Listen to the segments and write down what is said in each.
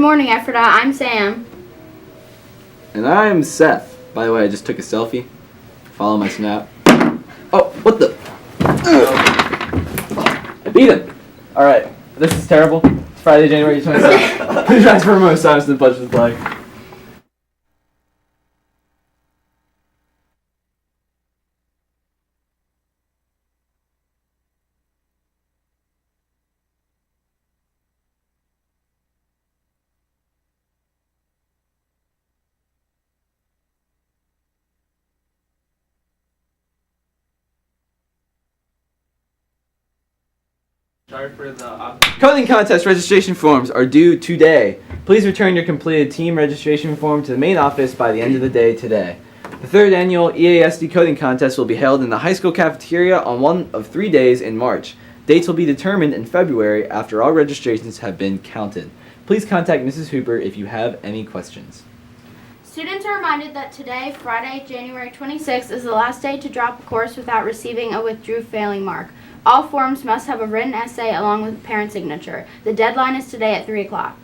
morning, Ephrata. I'm Sam. And I'm Seth. By the way, I just took a selfie. Follow my snap. Oh, what the? I beat him. Alright, this is terrible. It's Friday, January 26th. Please rise for a moment of silence and pledge the flag. Coding contest registration forms are due today. Please return your completed team registration form to the main office by the end of the day today. The third annual EASD coding contest will be held in the high school cafeteria on one of 3 days in March. Dates will be determined in February after all registrations have been counted. Please contact Mrs. Hooper if you have any questions. Students are reminded that today, Friday, January 26th, is the last day to drop a course without receiving a withdrew failing mark. All forms must have a written essay along with a parent signature. The deadline is today at 3 o'clock.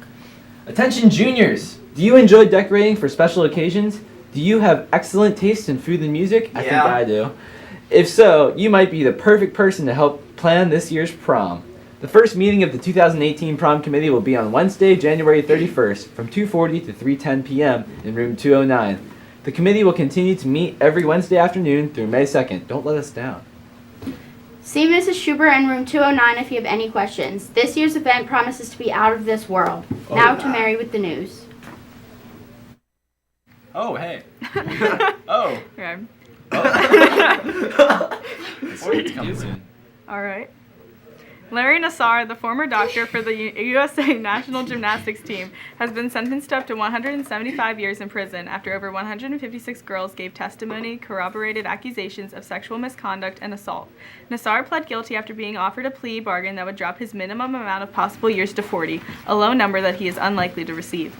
Attention juniors! Do you enjoy decorating for special occasions? Do you have excellent taste in food and music? I think I do. If so, you might be the perfect person to help plan this year's prom. The first meeting of the 2018 prom committee will be on Wednesday, January 31st from 2:40 to 3:10 p.m. in room 209. The committee will continue to meet every Wednesday afternoon through May 2nd. Don't let us down. See Mrs. Schubert in room 209 if you have any questions. This year's event promises to be out of this world. Now to Mary with the news. Oh, hey. Oh. Okay. It's coming soon. All right. Larry Nassar, the former doctor for the USA national gymnastics team, has been sentenced to up to 175 years in prison after over 156 girls gave testimony, corroborated accusations of sexual misconduct and assault. Nassar pled guilty after being offered a plea bargain that would drop his minimum amount of possible years to 40, a low number that he is unlikely to receive.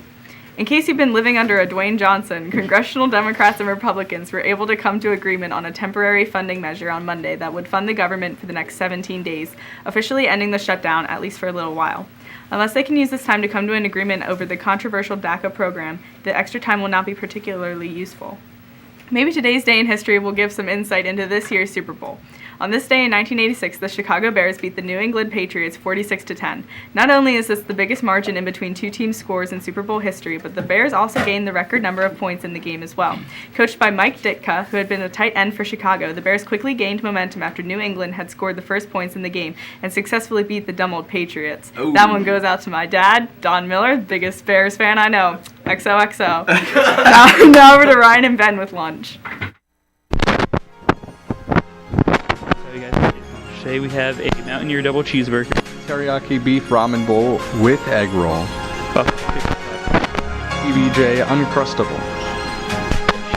In case you've been living under a Dwayne Johnson, congressional Democrats and Republicans were able to come to agreement on a temporary funding measure on Monday that would fund the government for the next 17 days, officially ending the shutdown, at least for a little while. Unless they can use this time to come to an agreement over the controversial DACA program, the extra time will not be particularly useful. Maybe today's day in history will give some insight into this year's Super Bowl. On this day in 1986, the Chicago Bears beat the New England Patriots 46-10. Not only is this the biggest margin in between two team scores in Super Bowl history, but the Bears also gained the record number of points in the game as well. Coached by Mike Ditka, who had been a tight end for Chicago, the Bears quickly gained momentum after New England had scored the first points in the game and successfully beat the dumb old Patriots. Ooh. That one goes out to my dad, Don Miller, biggest Bears fan I know. XOXO. now over to Ryan and Ben with lunch. Today we have a Mountaineer double cheeseburger, teriyaki beef ramen bowl with egg roll, PBJ Uncrustable,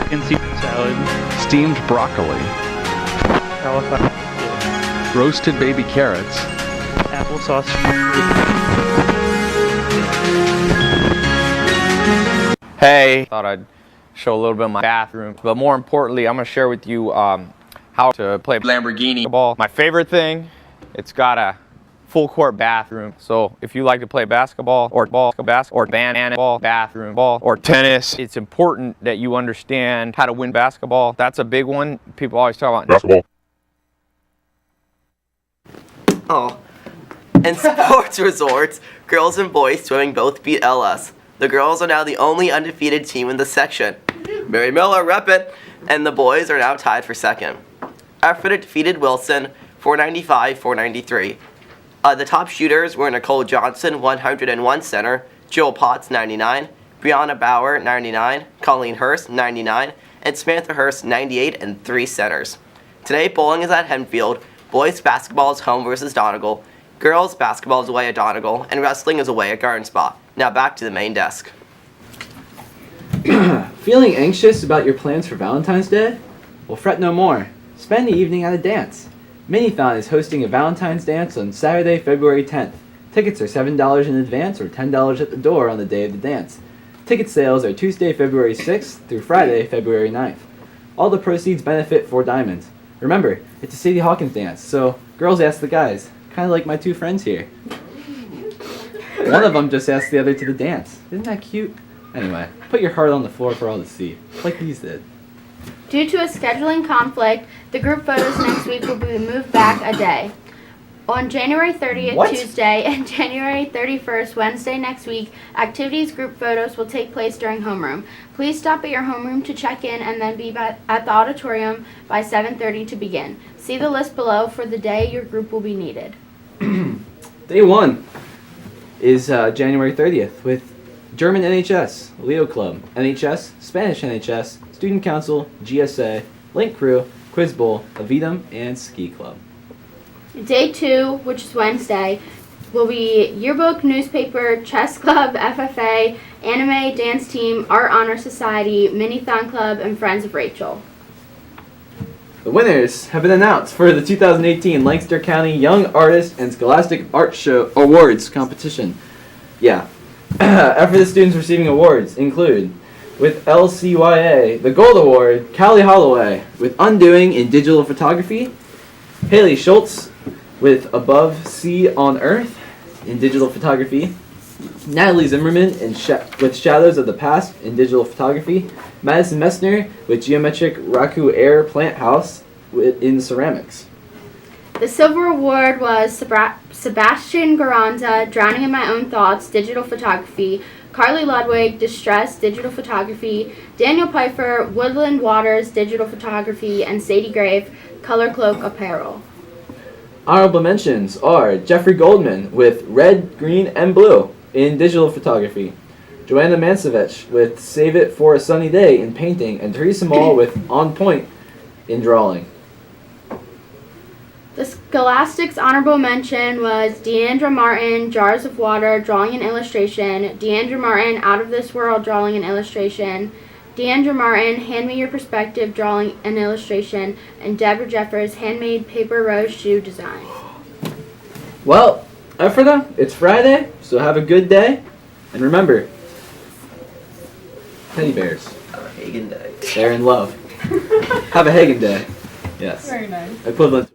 chicken Caesar salad, steamed broccoli, cauliflower, roasted baby carrots, applesauce. Hey, thought I'd show a little bit of my bathroom, but more importantly, I'm going to share with you how to play Lamborghini ball. My favorite thing, it's got a full court bathroom. So if you like to play basketball or bathroom ball or tennis, it's important that you understand how to win basketball. That's a big one. People always talk about basketball. Oh. In sports resorts, girls and boys swimming both beat LS. The girls are now the only undefeated team in the section. Mary Miller, rep it. And the boys are now tied for second. Ephrata defeated Wilson 495-493. The top shooters were Nicole Johnson, 101 center, Jill Potts, 99, Brianna Bauer, 99, Colleen Hurst, 99, and Samantha Hurst, 98, and 3 centers. Today, bowling is at Henfield, boys basketball is home versus Donegal, girls basketball is away at Donegal, and wrestling is away at Garden Spot. Now back to the main desk. Feeling anxious about your plans for Valentine's Day? Well, fret no more. Spend the evening at a dance. Minithon is hosting a Valentine's dance on Saturday, February 10th. Tickets are $7 in advance or $10 at the door on the day of the dance. Ticket sales are Tuesday, February 6th through Friday, February 9th. All the proceeds benefit Four Diamonds. Remember, it's a Sadie Hawkins dance, so girls ask the guys, kind of like my two friends here. One of them just asked the other to the dance. Isn't that cute? Anyway, put your heart on the floor for all to see, like these did. Due to a scheduling conflict, the group photos next week will be moved back a day. On January 30th, What? Tuesday, and January 31st, Wednesday next week, activities group photos will take place during homeroom. Please stop at your homeroom to check in and then be at the auditorium by 7:30 to begin. See the list below for the day your group will be needed. Day 1 is January 30th with German NHS, Leo Club, NHS, Spanish NHS, Student Council, GSA, Link Crew, Quiz Bowl, Avidum, and Ski Club. Day 2, which is Wednesday, will be yearbook, newspaper, chess club, FFA, anime, dance team, art honor society, mini-thon club, and Friends of Rachel. The winners have been announced for the 2018 Lancaster County Young Artist and Scholastic Art Show Awards competition. Yeah. After the students receiving awards include, with LCYA, the Gold Award, Callie Holloway, with Undoing in Digital Photography, Haley Schultz, with Above Sea on Earth in Digital Photography, Natalie Zimmerman with Shadows of the Past in Digital Photography, Madison Messner with Geometric Raku Air Plant House in Ceramics. The silver award was Sebastian Garanza, Drowning in My Own Thoughts, Digital Photography, Carly Ludwig, Distress, Digital Photography, Daniel Pfeiffer, Woodland Waters, Digital Photography, and Sadie Grave, Color Cloak Apparel. Honorable mentions are Jeffrey Goldman with Red, Green, and Blue in Digital Photography, Joanna Mansevich with Save It for a Sunny Day in Painting, and Teresa Mall with On Point in Drawing. The Scholastics honorable mention was Deandra Martin, Jars of Water, Drawing and Illustration, Deandra Martin, Out of This World, Drawing and Illustration, Deandra Martin, Hand Me Your Perspective, Drawing and Illustration, and Deborah Jeffers, Handmade Paper Rose Shoe Design. Well, Ephrata, it's Friday, so have a good day, and remember, teddy bears, Have a Hagen day. they're in love. Have a Hagen day. Yes. Very nice. Equivalent.